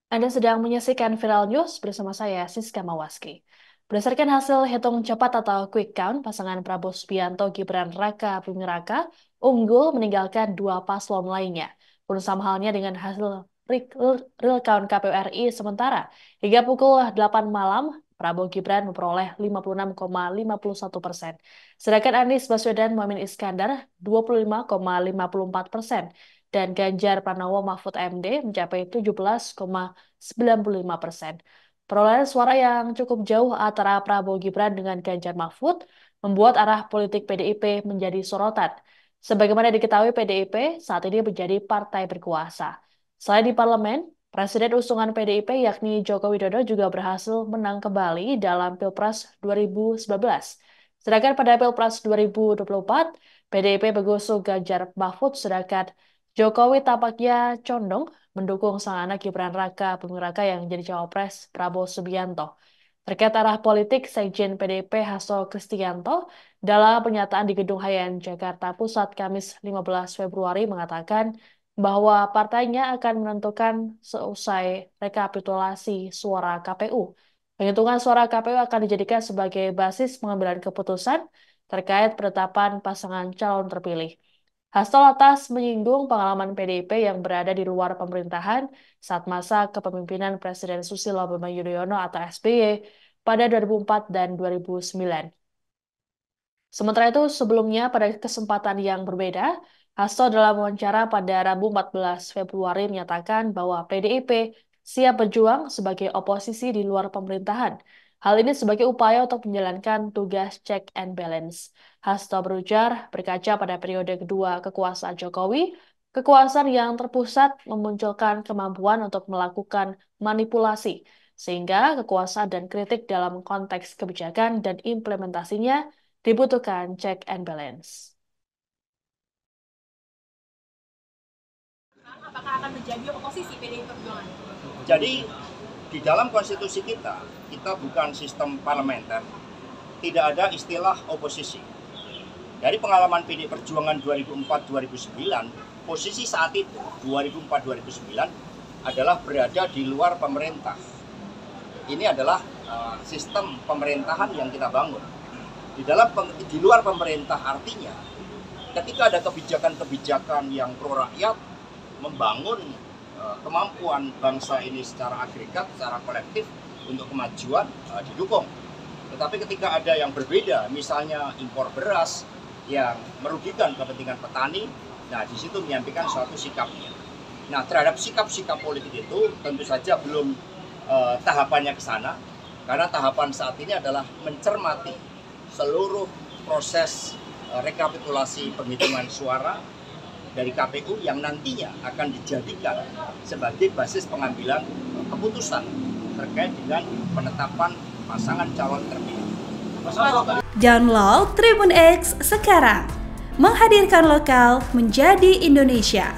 Anda sedang menyaksikan Viral News bersama saya, Siska Mawaski. Berdasarkan hasil hitung cepat atau quick count, pasangan Prabowo Subianto Gibran Raka Buming Raka unggul meninggalkan dua paslon lainnya. Pun sama halnya dengan hasil real count KPU RI sementara. Hingga pukul 8 malam, Prabowo Gibran memperoleh 56,51%. Sedangkan Anies Baswedan Muhaimin Iskandar 25,54%. Dan Ganjar Pranowo Mahfud MD mencapai 17,95%. Perolehan suara yang cukup jauh antara Prabowo Gibran dengan Ganjar Mahfud membuat arah politik PDIP menjadi sorotan. Sebagaimana diketahui, PDIP saat ini menjadi partai berkuasa. Selain di parlemen, Presiden usungan PDIP yakni Joko Widodo juga berhasil menang kembali dalam Pilpres 2019. Sedangkan pada Pilpres 2024, PDIP mengusung Ganjar Mahfud, sedangkan Jokowi tampaknya condong mendukung sang anak Gibran Raka Buming Raka yang jadi cawapres Prabowo Subianto. Terkait arah politik, Sekjen PDIP Hasto Kristianto dalam pernyataan di Gedung Hayan Jakarta Pusat Kamis 15 Februari mengatakan bahwa partainya akan menentukan seusai rekapitulasi suara KPU. Penghitungan suara KPU akan dijadikan sebagai basis pengambilan keputusan terkait penetapan pasangan calon terpilih. Hasto lantas menyinggung pengalaman PDIP yang berada di luar pemerintahan saat masa kepemimpinan Presiden Susilo Bambang Yudhoyono atau SBY pada 2004 dan 2009. Sementara itu, sebelumnya pada kesempatan yang berbeda, Hasto dalam wawancara pada Rabu 14 Februari menyatakan bahwa PDIP siap berjuang sebagai oposisi di luar pemerintahan. Hal ini sebagai upaya untuk menjalankan tugas check and balance. Hasto berujar, berkaca pada periode kedua kekuasaan Jokowi, kekuasaan yang terpusat memunculkan kemampuan untuk melakukan manipulasi, sehingga kekuasaan dan kritik dalam konteks kebijakan dan implementasinya dibutuhkan check and balance. Apakah akan menjadi oposisi PDI Perjuangan? Jadi di dalam konstitusi kita bukan sistem parlementer, tidak ada istilah oposisi. Dari pengalaman PDI Perjuangan 2004-2009, posisi saat itu 2004-2009 adalah berada di luar pemerintah. Ini adalah sistem pemerintahan yang kita bangun. Di luar pemerintah artinya ketika ada kebijakan-kebijakan yang pro rakyat, membangun kemampuan bangsa ini secara agregat, secara kolektif untuk kemajuan didukung. Tetapi ketika ada yang berbeda, misalnya impor beras yang merugikan kepentingan petani, nah di situ menyampaikan suatu sikapnya. Nah terhadap sikap-sikap politik itu tentu saja belum tahapannya ke sana, karena tahapan saat ini adalah mencermati seluruh proses rekapitulasi penghitungan suara dari KPU yang nantinya akan dijadikan sebagai basis pengambilan keputusan terkait dengan penetapan pasangan calon terpilih. Download Tribun X sekarang, menghadirkan lokal menjadi Indonesia.